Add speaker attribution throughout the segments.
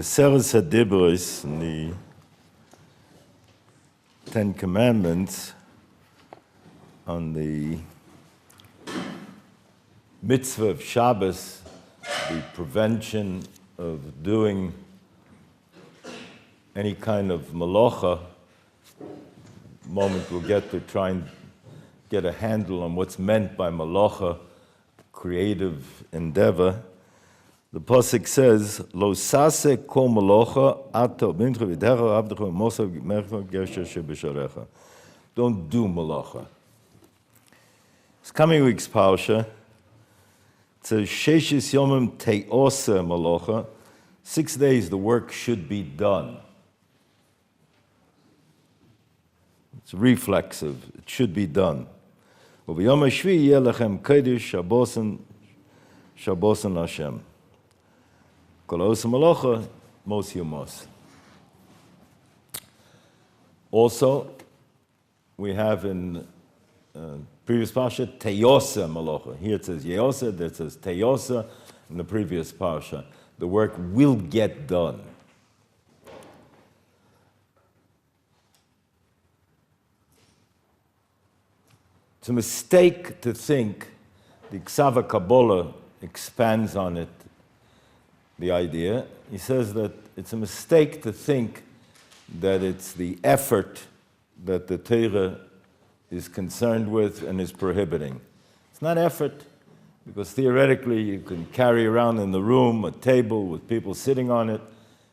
Speaker 1: Yeseres HaDibros, in the Ten Commandments, on the mitzvah of Shabbos, the prevention of doing any kind of malacha. Moment we'll get to try and get a handle on what's meant by malacha, creative endeavor. The pasuk says, "Lo sase kol malacha ato b'ncha v'decha avdecha mosa mercha gesher shebesharecha." Don't do malacha. It's coming week's parsha. It says, "Sheshis yomim te'osa malacha." 6 days the work should be done. It's reflexive. It should be done. V'yom hashvi yeh lechem kodesh shabosan Hashem. Kol osa malacha mos yomos. Also, we have in previous parsha teyosa malacha. Here it says yeosa, there it says teyosa. In the previous parsha, the work will get done. It's a mistake to think, the Ksava Kabbalah expands on it, the idea. He says that it's a mistake to think that it's the effort that the Torah is concerned with and is prohibiting. It's not effort, because theoretically you can carry around in the room a table with people sitting on it.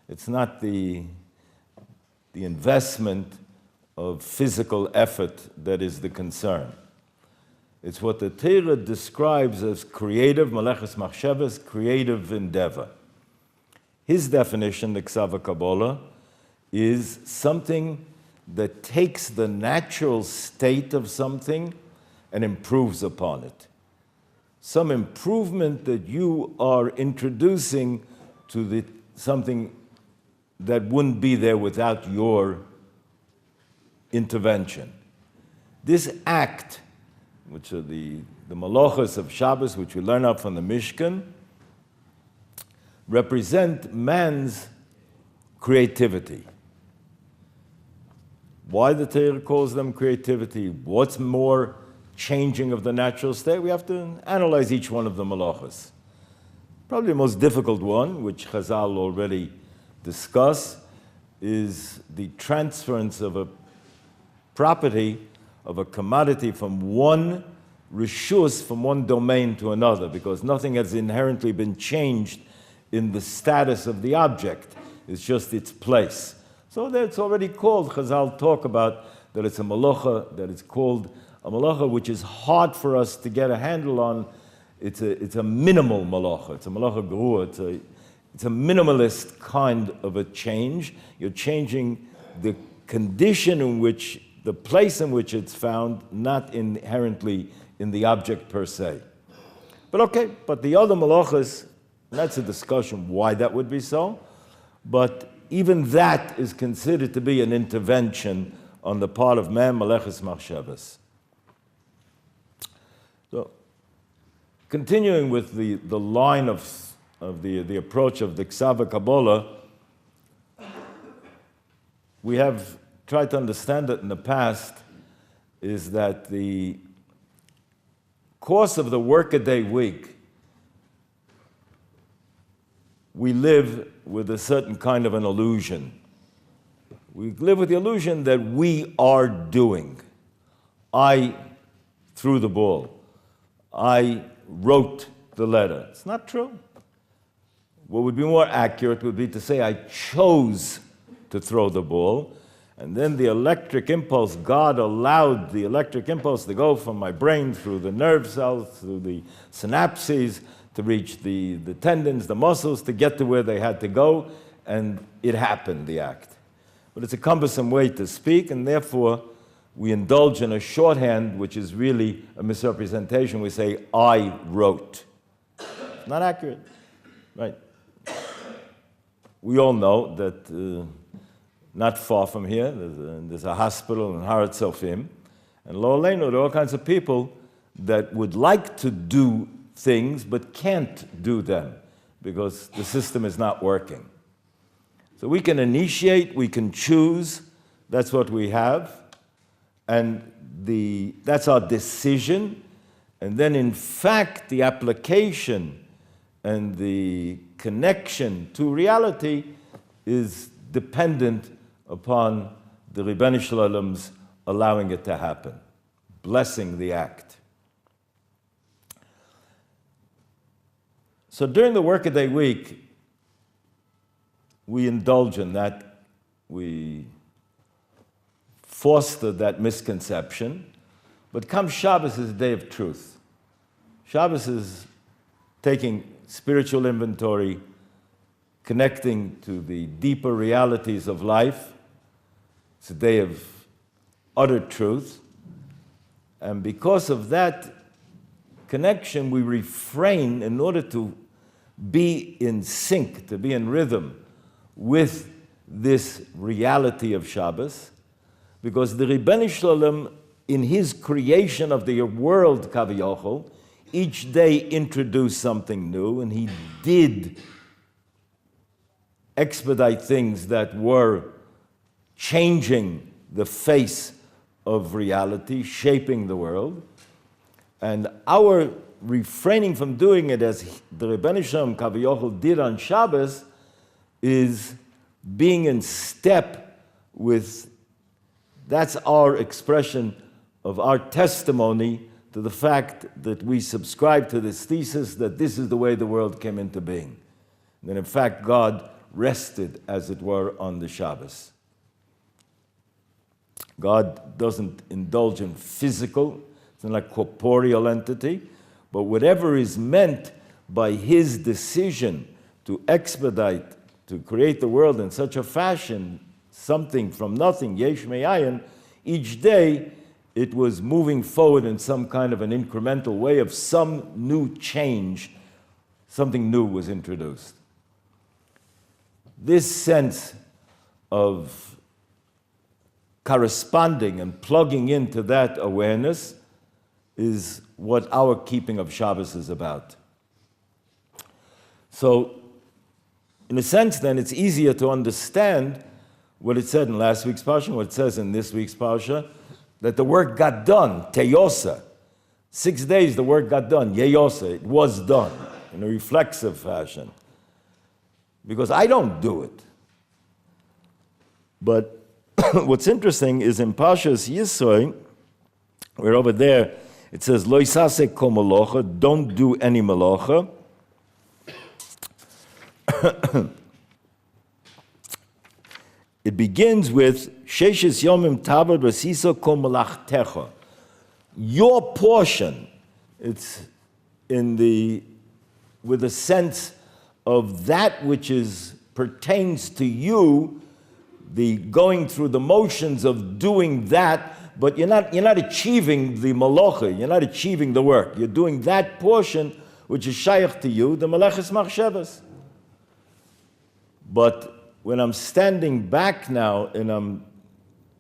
Speaker 1: It's not the investment of physical effort that is the concern. It's what the Torah describes as creative, maleches machshavas, creative endeavor. His definition, the Ksava Kabbalah, is something that takes the natural state of something and improves upon it. Some improvement that you are introducing to something that wouldn't be there without your intervention. This act, which are the malachos of Shabbos, which we learn out from the Mishkan, represent man's creativity. Why the Torah calls them creativity? What's more changing of the natural state? We have to analyze each one of the malachos. Probably the most difficult one, which Chazal already discussed, is the transference of a property, of a commodity from one rishus, from one domain to another, because nothing has inherently been changed in the status of the object. It's just its place. So that's already called, Chazal talk about that it's a malacha, that it's called a malacha which is hard for us to get a handle on. It's a minimal malacha. It's a malacha gerua. It's a minimalist kind of a change. You're changing the condition in which, the place in which it's found, not inherently in the object per se. But okay, but the other malachas, that's a discussion why that would be so, but even that is considered to be an intervention on the part of man, maleches machshavas. So, continuing with the line of the approach of the Ksava Kabbalah, we have tried to understand that in the past is that the course of the workaday week, we live with a certain kind of an illusion. We live with the illusion that we are doing. I threw the ball. I wrote the letter. It's not true. What would be more accurate would be to say I chose to throw the ball, and then the electric impulse, God allowed the electric impulse to go from my brain through the nerve cells, through the synapses, to reach the tendons, the muscles, to get to where they had to go, and it happened, the act. But it's a cumbersome way to speak, and therefore we indulge in a shorthand, which is really a misrepresentation. We say, I wrote. Not accurate, right? We all know that not far from here, there's a hospital in Har Tzofim, and Lo Aleinu, there are all kinds of people that would like to do things but can't do them because the system is not working. So we can initiate, we can choose, that's what we have, and that's our decision, and then in fact the application and the connection to reality is dependent upon the Ribono Shel Olam's allowing it to happen, blessing the act. So during the workaday week, we indulge in that, we foster that misconception, but come Shabbos is a day of truth. Shabbos is taking spiritual inventory, connecting to the deeper realities of life. It's a day of utter truth. And because of that connection, we refrain in order to be in sync, to be in rhythm with this reality of Shabbos, because the Ribono Shel Olam, in his creation of the world, Kaviyachol, each day introduced something new, and he did expedite things that were changing the face of reality, shaping the world. And our refraining from doing it as the Ribono Shel Olam Kaviyachol did on Shabbos is being in step with, that's our expression of our testimony to the fact that we subscribe to this thesis that this is the way the world came into being. And in fact, God rested, as it were, on the Shabbos. God doesn't indulge in physical, it's not like corporeal entity, but whatever is meant by his decision to expedite, to create the world in such a fashion, something from nothing, yesh me'ayin, each day it was moving forward in some kind of an incremental way of some new change, something new was introduced. This sense of corresponding and plugging into that awareness is what our keeping of Shabbos is about. So, in a sense, then, it's easier to understand what it said in last week's Parsha, what it says in this week's Parsha, that the work got done, teyosa. 6 days the work got done, yeyosa, it was done, in a reflexive fashion. Because I don't do it. But what's interesting is in Parshas Yisro, where over there it says, Lo yisasek kol malocha, don't do any malocha. It begins with Sheshes Yomim Tabad Basiso Kol Malachtecha. Your portion, it's with a sense of that which pertains to you, the going through the motions of doing that, but you're not achieving the malacha, you're not achieving the work. You're doing that portion which is shaykh to you, the maleches machshavas. But when I'm standing back now and I'm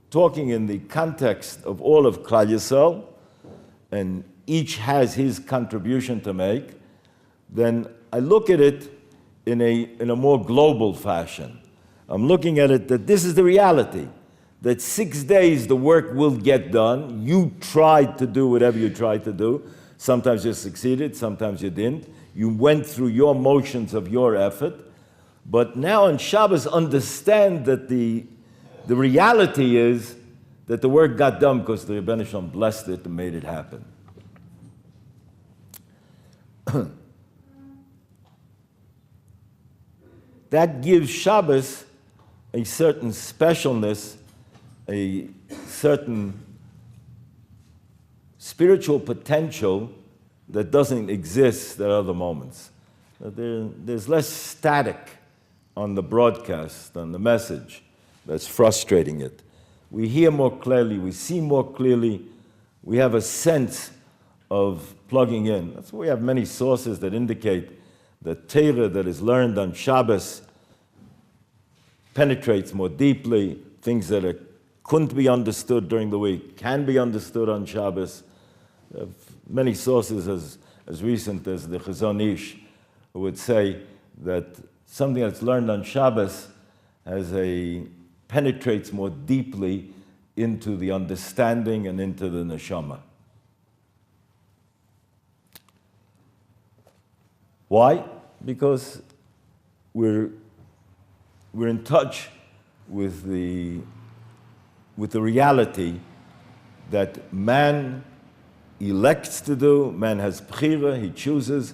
Speaker 1: talking in the context of all of Klal Yisrael, and each has his contribution to make, then I look at it in a more global fashion. I'm looking at it that this is the reality, that 6 days the work will get done. You tried to do whatever you tried to do. Sometimes you succeeded, sometimes you didn't. You went through your motions of your effort. But now on Shabbos, understand that the reality is that the work got done because the Ribono Shel Olam blessed it and made it happen. That gives Shabbos a certain specialness, a certain spiritual potential that doesn't exist at other moments. There's less static on the broadcast, on the message, that's frustrating it. We hear more clearly, we see more clearly, we have a sense of plugging in. That's why we have many sources that indicate that Torah that is learned on Shabbos penetrates more deeply. Things that couldn't be understood during the week can be understood on Shabbos. Many sources as recent as the Chazon Ish who would say that something that's learned on Shabbos penetrates more deeply into the understanding and into the neshama. Why? Because we're in touch with the reality that man elects to do, man has bchira, he chooses,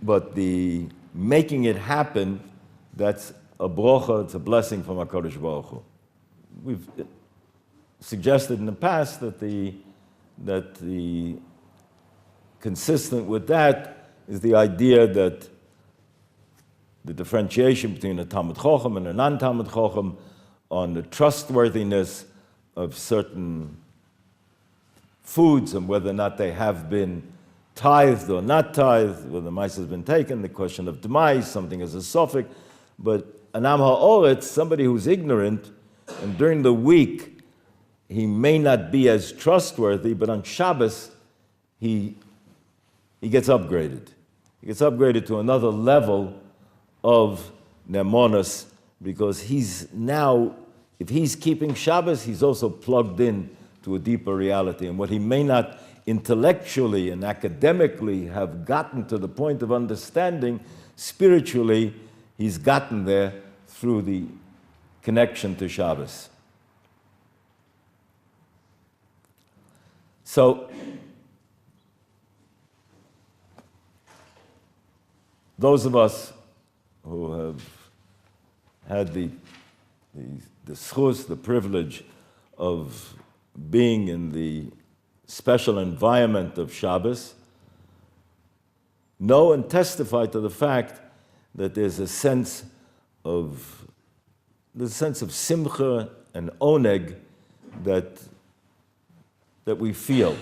Speaker 1: but the making it happen, that's a brocha, it's a blessing from HaKadosh Baruch Hu. We've suggested in the past that the consistent with that is the idea that the differentiation between a Talmid Chochem and a non-Talmid Chochem on the trustworthiness of certain foods and whether or not they have been tithed or not tithed, whether the mice has been taken, the question of demise, something as a suffix. But an Am HaOretz, somebody who's ignorant, and during the week he may not be as trustworthy, but on Shabbos he gets upgraded. He gets upgraded to another level of nemonos, because he's now, if he's keeping Shabbos, he's also plugged in to a deeper reality. And what he may not intellectually and academically have gotten to the point of understanding, spiritually, he's gotten there through the connection to Shabbos. So, those of us who have had the schus, the privilege of being in the special environment of Shabbos, know and testify to the fact that there's a sense of simcha and oneg that we feel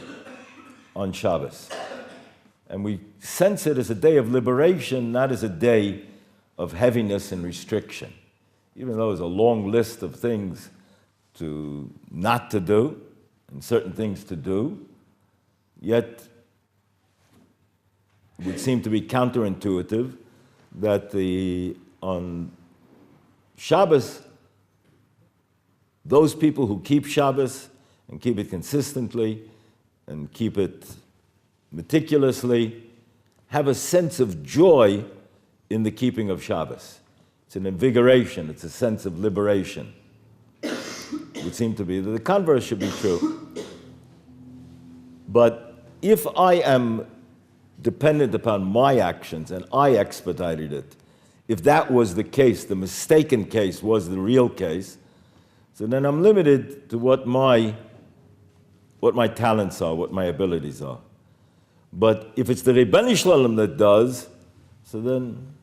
Speaker 1: on Shabbos. And we sense it as a day of liberation, not as a day of heaviness and restriction. Even though there's a long list of things not to do and certain things to do, yet it would seem to be counterintuitive that on Shabbos, those people who keep Shabbos and keep it consistently and keep it meticulously have a sense of joy in the keeping of Shabbos. It's an invigoration, it's a sense of liberation. It would seem to be that the converse should be true. But if I am dependent upon my actions and I expedited it, if that was the case, the mistaken case was the real case, so then I'm limited to what my talents are, what my abilities are. But if it's the Rebbeinu Shalom that does, so then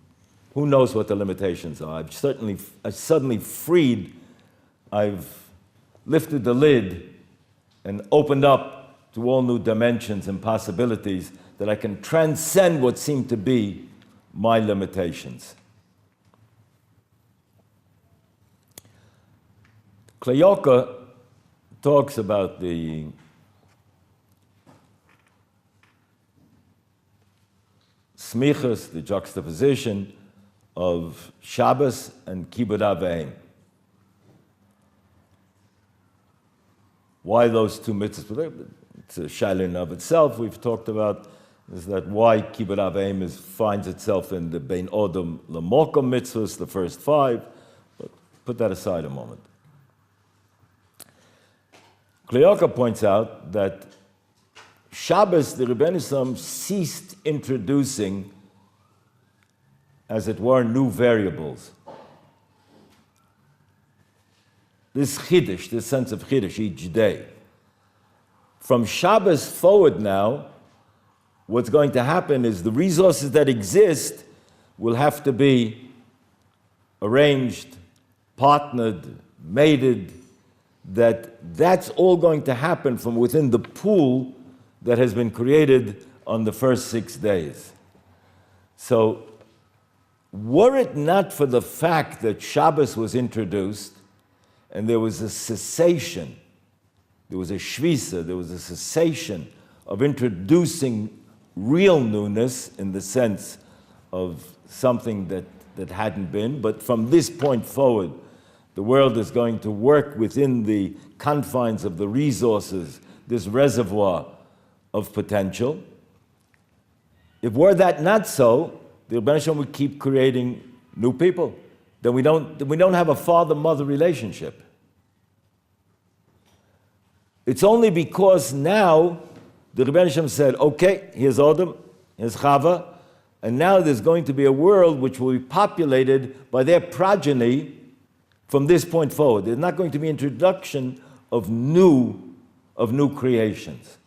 Speaker 1: who knows what the limitations are? I've suddenly freed, I've lifted the lid and opened up to all new dimensions and possibilities that I can transcend what seem to be my limitations. Kleyoka talks about the smichas, the juxtaposition of Shabbos and Kibbud Av V'Hem. Why those two mitzvahs? It's a Shaolin of itself. We've talked about is that why Kibbud Av V'Hem finds itself in the Bein Odom L'Mokom mitzvahs, the first 5. But put that aside a moment. Kleyoka points out that Shabbos, the Rebbeinu Shalom ceased introducing, as it were, new variables. This chiddush, this sense of chiddush each day. From Shabbos forward now, what's going to happen is the resources that exist will have to be arranged, partnered, mated, that's all going to happen from within the pool that has been created on the first 6 days. So, were it not for the fact that Shabbos was introduced and there was a cessation, there was a shvisa, there was a cessation of introducing real newness in the sense of something that hadn't been, but from this point forward, the world is going to work within the confines of the resources, this reservoir of potential. If were that not so, the Rebbe Shalom would keep creating new people. Then we don't have a father-mother relationship. It's only because now the Rebbe Shalom said, okay, here's Adam, here's Chava, and now there's going to be a world which will be populated by their progeny from this point forward. There's not going to be introduction of new creations.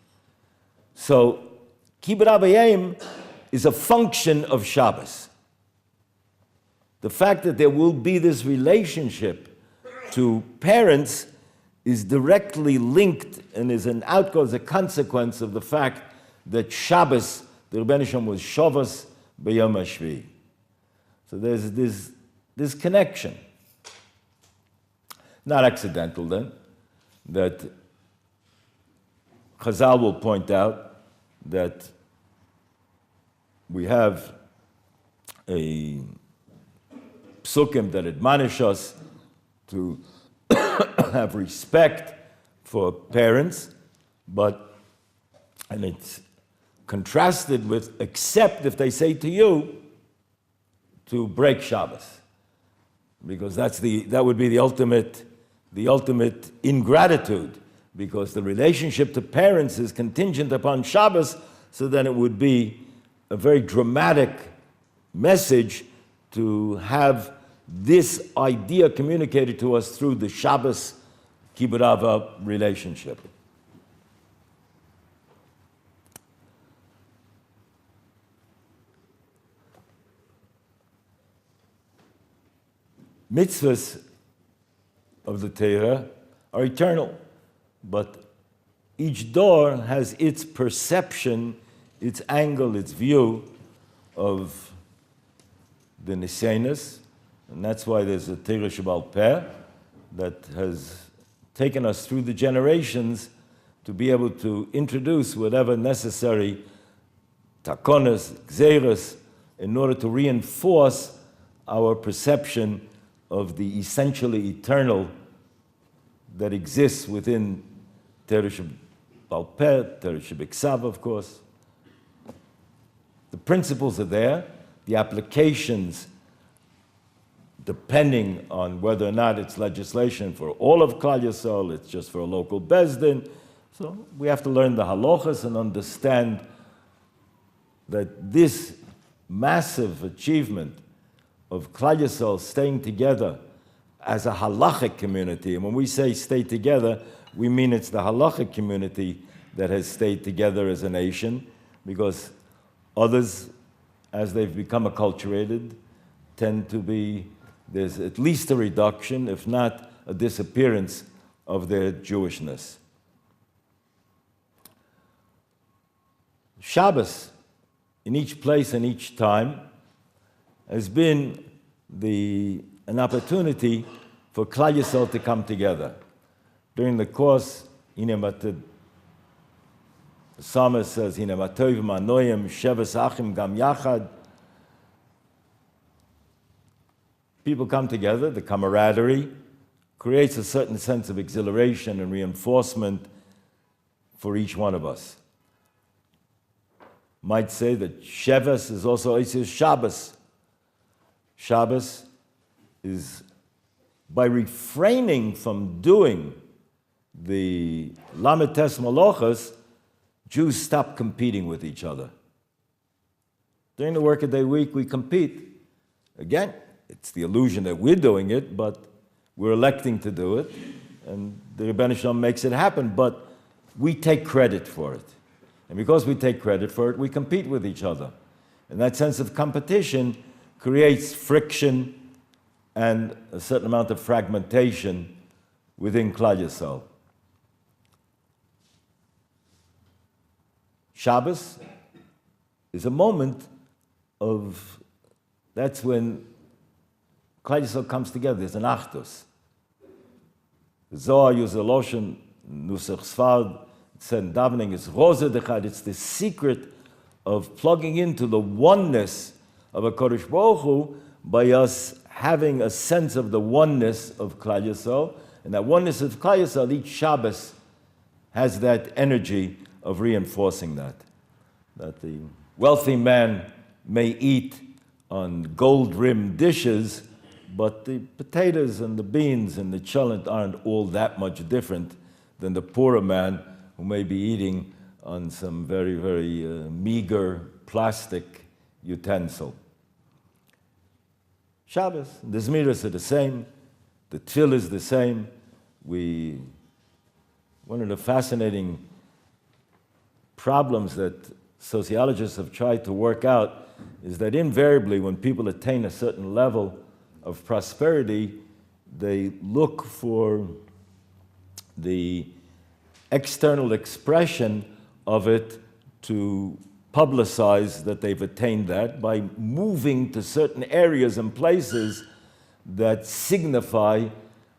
Speaker 1: So Kibbut Abayim is a function of Shabbos. The fact that there will be this relationship to parents is directly linked and is an outcome, as a consequence of the fact that Shabbos, the Rebbeinu Shalom, was Shavos B'Yom HaShvi. So there's this connection. Not accidental then, that Chazal will point out that we have a psukim that admonish us to have respect for parents, and it's contrasted with except if they say to you to break Shabbos, because that would be the ultimate ingratitude, because the relationship to parents is contingent upon Shabbos. So then it would be a very dramatic message to have this idea communicated to us through the Shabbos Kibbut Ava relationship. Mitzvahs of the Torah are eternal, but each door has its perception, its angle, its view of the Nisenis, and that's why there's a Torah Shebaal Peh that has taken us through the generations to be able to introduce whatever necessary takonas, gzeiros, in order to reinforce our perception of the essentially eternal that exists within Torah Shebaal Peh, Torah Shebiksav, of course. The principles are there, the applications, depending on whether or not it's legislation for all of Klal Yisrael, it's just for a local Bezdin. So we have to learn the halachas and understand that this massive achievement of Klal Yisrael staying together as a halachic community, and when we say stay together, we mean it's the halachic community that has stayed together as a nation, because others, as they've become acculturated, tend to be, there's at least a reduction, if not a disappearance, of their Jewishness. Shabbos, in each place and each time, has been an opportunity for Klal Yisrael to come together. During the course, the psalmist says, "Hine matov manoyim sheves achim gam yachad." People come together, the camaraderie creates a certain sense of exhilaration and reinforcement for each one of us. Might say that Sheves is also Shabbos. Shabbos is, by refraining from doing the Lamed Tes Malachos, Jews stop competing with each other. During the workaday week, we compete. Again, it's the illusion that we're doing it, but we're electing to do it, and the Rebbeinu Shalom makes it happen, but we take credit for it. And because we take credit for it, we compete with each other. And that sense of competition creates friction and a certain amount of fragmentation within Klal Yisrael. Shabbos is a moment of, that's when Klal Yisrael comes together. There's an achdus. The Zohar uses a lotion, Nusach Sfard, it said in davening, it's Rosa Dechad. It's the secret of plugging into the oneness of a Kodesh Baruch Hu by us having a sense of the oneness of Klal Yisrael, and that oneness of Klal Yisrael, each Shabbos has that energy of reinforcing that the wealthy man may eat on gold-rimmed dishes, but the potatoes and the beans and the cholent aren't all that much different than the poorer man who may be eating on some very, very meager plastic utensil. Shabbos, the Zmiras are the same, the Tefillah is the same. One of the fascinating problems that sociologists have tried to work out is that invariably when people attain a certain level of prosperity, they look for the external expression of it to publicize that they've attained that by moving to certain areas and places that signify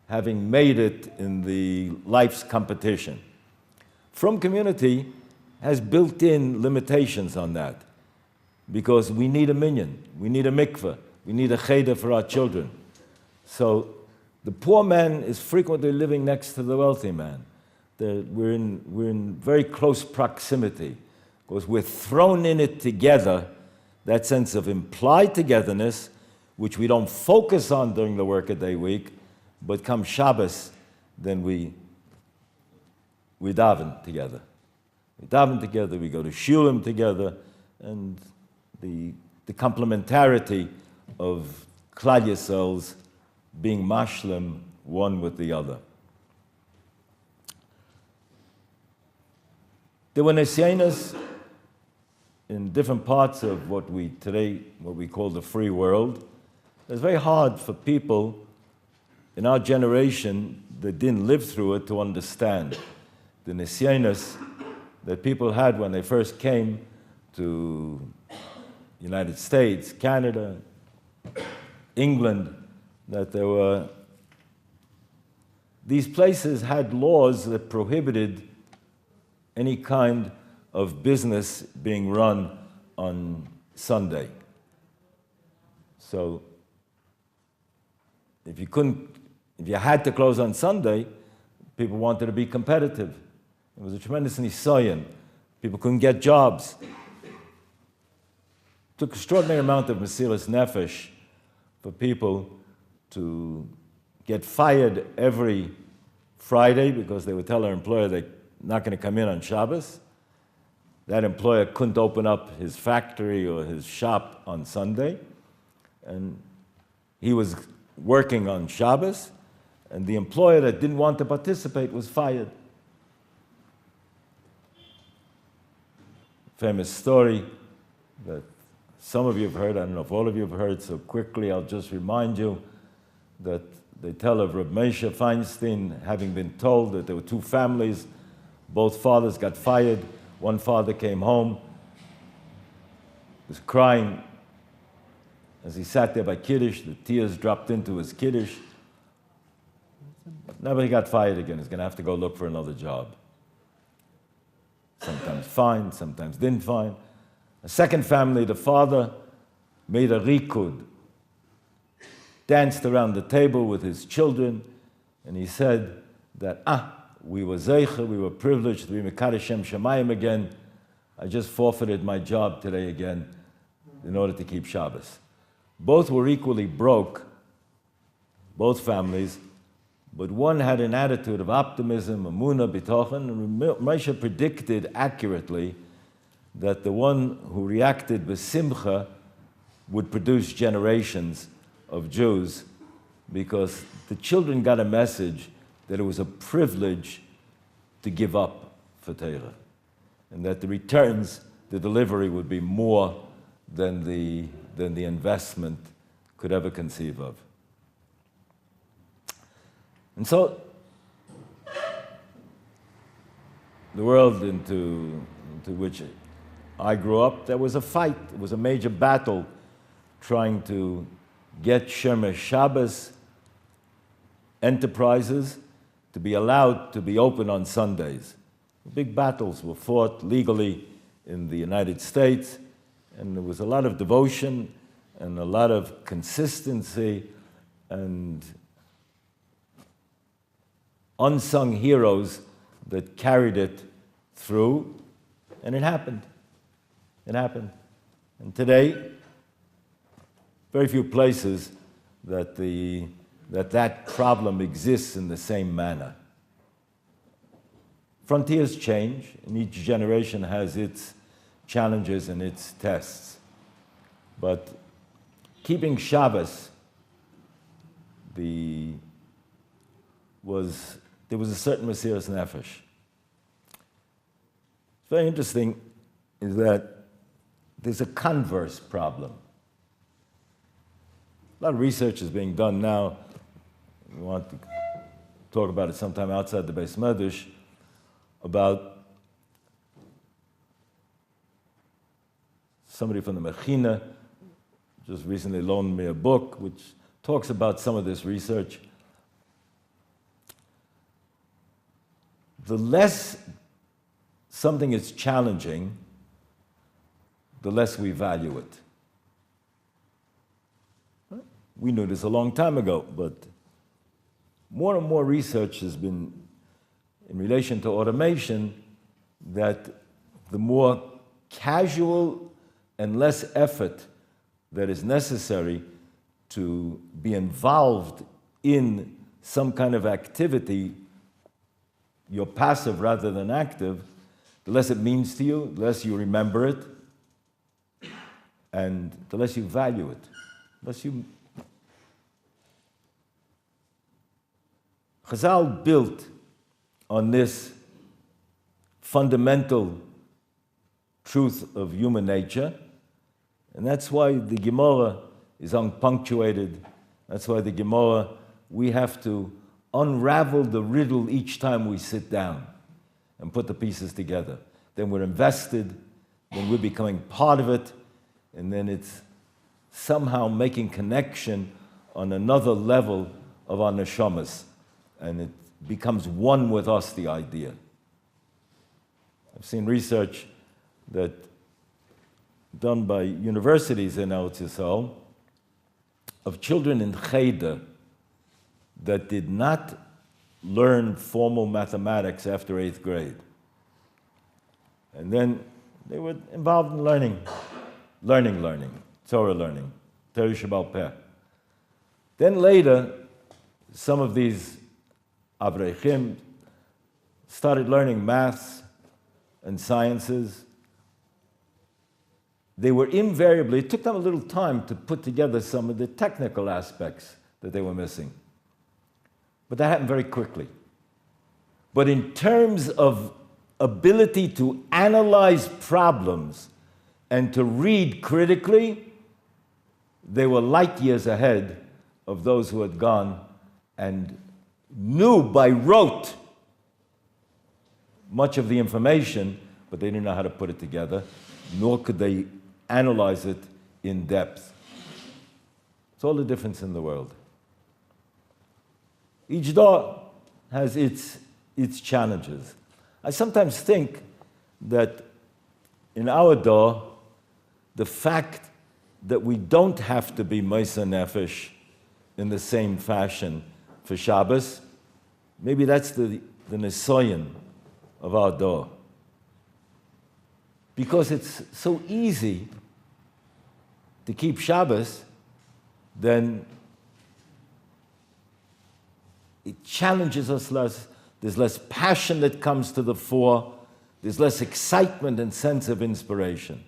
Speaker 1: having made it in the life's competition. From Community has built-in limitations on that because we need a minyan, we need a mikveh, we need a cheder for our children. So the poor man is frequently living next to the wealthy man. We're in very close proximity because we're thrown in it together, that sense of implied togetherness, which we don't focus on during the workaday week, but come Shabbos, then we daven together. We daven together, we go to Shulim together, and the complementarity of Klal Yisrael's being mashlim one with the other. There were nisyanos in different parts of what we call the free world. It's very hard for people in our generation that didn't live through it to understand the nisyanos that people had when they first came to United States, Canada, England, that these places had laws that prohibited any kind of business being run on Sunday. So if you had to close on Sunday, people wanted to be competitive. It was a tremendous nisayon. People couldn't get jobs. It took an extraordinary amount of mesilas nefesh for people to get fired every Friday because they would tell their employer they're not going to come in on Shabbos. That employer couldn't open up his factory or his shop on Sunday. And he was working on Shabbos, and the employer that didn't want to participate was fired. Famous story that some of you have heard, I don't know if all of you have heard, so quickly I'll just remind you that they tell of Rabbi Moshe Feinstein having been told that there were two families, both fathers got fired. One father came home, was crying as he sat there by Kiddush. The tears dropped into his Kiddush. Never he got fired again. He's going to have to go look for another job. Sometimes fine, sometimes didn't find. A second family, the father made a rikud, danced around the table with his children, and he said that, we were zeicha, we were privileged to be Mekadosh Shem Shemayim again. I just forfeited my job today again in order to keep Shabbos. Both were equally broke, both families, but one had an attitude of optimism, emunah, bitochen, and Moshe predicted accurately that the one who reacted with simcha would produce generations of Jews because the children got a message that it was a privilege to give up for Torah, and that the returns, the delivery would be more than the investment could ever conceive of. And so, the world into which I grew up, there was a fight. It was a major battle trying to get Shemesh Shabbos enterprises to be allowed to be open on Sundays. Big battles were fought legally in the United States, and there was a lot of devotion and a lot of consistency and unsung heroes that carried it through, and it happened. It happened. And today, very few places that problem exists in the same manner. Frontiers change, and each generation has its challenges and its tests. But keeping Shabbos, there was a certain Mesiras Nefesh. It's very interesting is that there's a converse problem. A lot of research is being done now. We want to talk about it sometime outside the Beis Medrash, about somebody from the Mechina just recently loaned me a book which talks about some of this research. The less something is challenging, the less we value it. We knew this a long time ago, but more and more research has been in relation to automation, that the more casual and less effort that is necessary to be involved in some kind of activity, you're passive rather than active, the less it means to you, the less you remember it, and the less you value it. Chazal built on this fundamental truth of human nature, and that's why the Gemara is unpunctuated. That's why the Gemara, we have to unravel the riddle each time we sit down and put the pieces together. Then we're invested, then we're becoming part of it, and then it's somehow making connection on another level of our neshamas, and it becomes one with us, the idea. I've seen research that done by universities in Eretz Yisrael of children in Cheder that did not learn formal mathematics after 8th grade. And then they were involved in learning, Torah learning, Torah Shebaal Peh. Then later, some of these Avrechim started learning maths and sciences. They were invariably, it took them a little time to put together some of the technical aspects that they were missing. But that happened very quickly. But in terms of ability to analyze problems and to read critically, they were light years ahead of those who had gone and knew by rote much of the information, but they didn't know how to put it together, nor could they analyze it in depth. It's all the difference in the world. Each door has its challenges. I sometimes think that in our door, the fact that we don't have to be Mesa Nefesh in the same fashion for Shabbos, maybe that's the nesoyin of our door. Because it's so easy to keep Shabbos, then it challenges us less. There's less passion that comes to the fore. There's less excitement and sense of inspiration.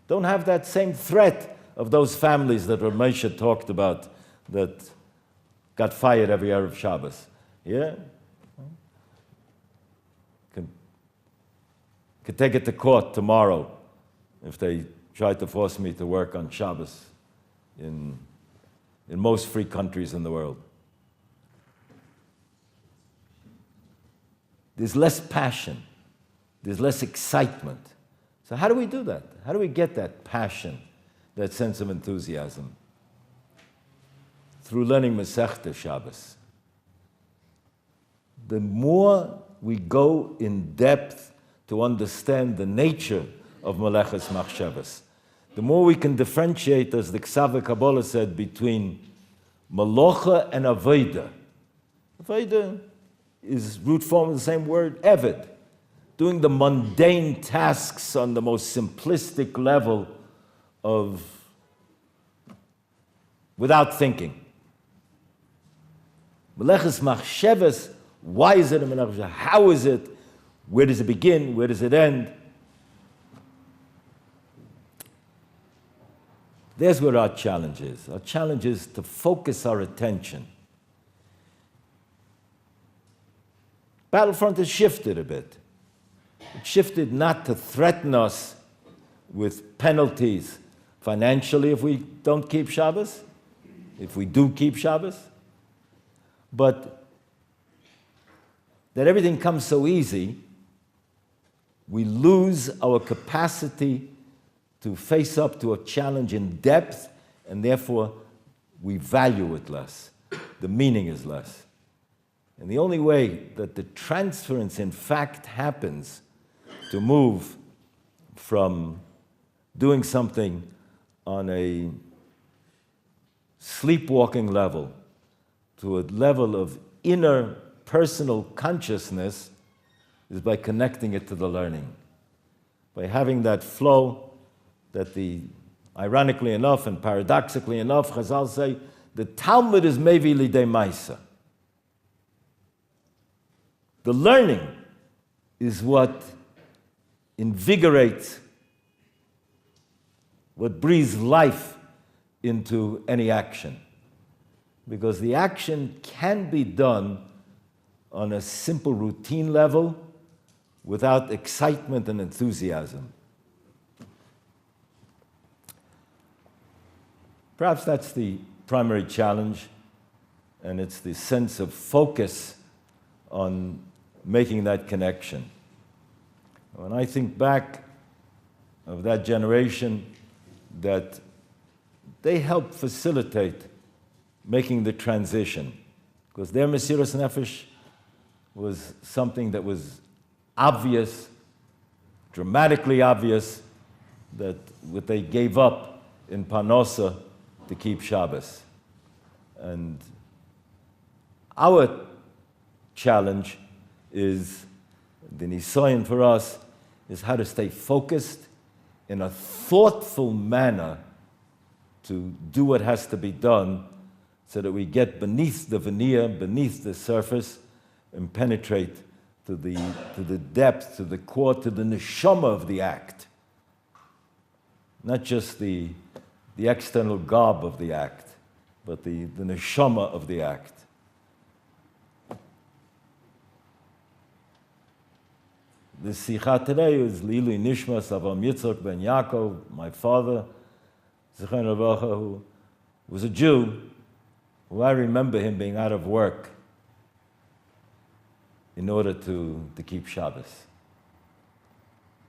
Speaker 1: Don't have that same threat of those families that Ramesha talked about that got fired every Erev Shabbos. Yeah? Could take it to court tomorrow if they tried to force me to work on Shabbos in most free countries in the world. There's less passion. There's less excitement. So how do we do that? How do we get that passion, that sense of enthusiasm? Through learning Masechta Shabbos. The more we go in depth to understand the nature of Meleches Machshavas, the more we can differentiate, as the Ksava Kabbalah said, between Malacha and Avodah. Avodah is root form of the same word, Eved. Doing the mundane tasks on the most simplistic level of without thinking. Meleches Machsheves, why is it a Melech? How is it? Where does it begin? Where does it end? There's where our challenge is. Our challenge is to focus our attention. Battlefront has shifted a bit. It shifted not to threaten us with penalties financially if we don't keep Shabbos, if we do keep Shabbos, but that everything comes so easy, we lose our capacity to face up to a challenge in depth, and therefore we value it less. The meaning is less. And the only way that the transference in fact happens to move from doing something on a sleepwalking level to a level of inner personal consciousness is by connecting it to the learning. By having that flow that ironically enough and paradoxically enough, Chazal say, the Talmud is mevi lidei maisa. The learning is what invigorates, what breathes life into any action. Because the action can be done on a simple routine level without excitement and enthusiasm. Perhaps that's the primary challenge, and it's the sense of focus on making that connection. When I think back of that generation, that they helped facilitate making the transition, because their Mesiras Nefesh was something that was obvious, dramatically obvious, that what they gave up in Parnosa to keep Shabbos. And our challenge is, the nisayon for us, is how to stay focused in a thoughtful manner to do what has to be done so that we get beneath the veneer, beneath the surface, and penetrate to the depth, to the core, to the neshama of the act. Not just the external garb of the act, but the neshama of the act. The sikha today is Lilu Nishmas Avam Yitzchak ben Yaakov, my father, Zichron Levracha, who was a Jew, who I remember him being out of work in order to keep Shabbos.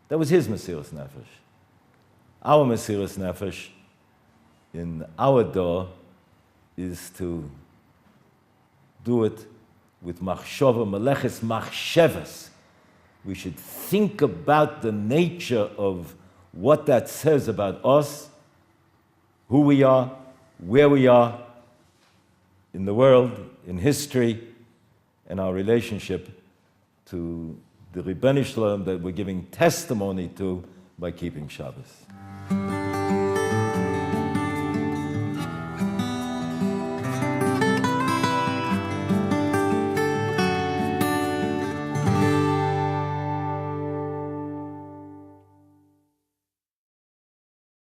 Speaker 1: That was his Mesiras Nefesh. Our Mesiras Nefesh in our door is to do it with machshava, meleches machsheves. We should think about the nature of what that says about us, who we are, where we are in the world, in history, and our relationship to the Ribbonish Shalom that we're giving testimony to by keeping Shabbos.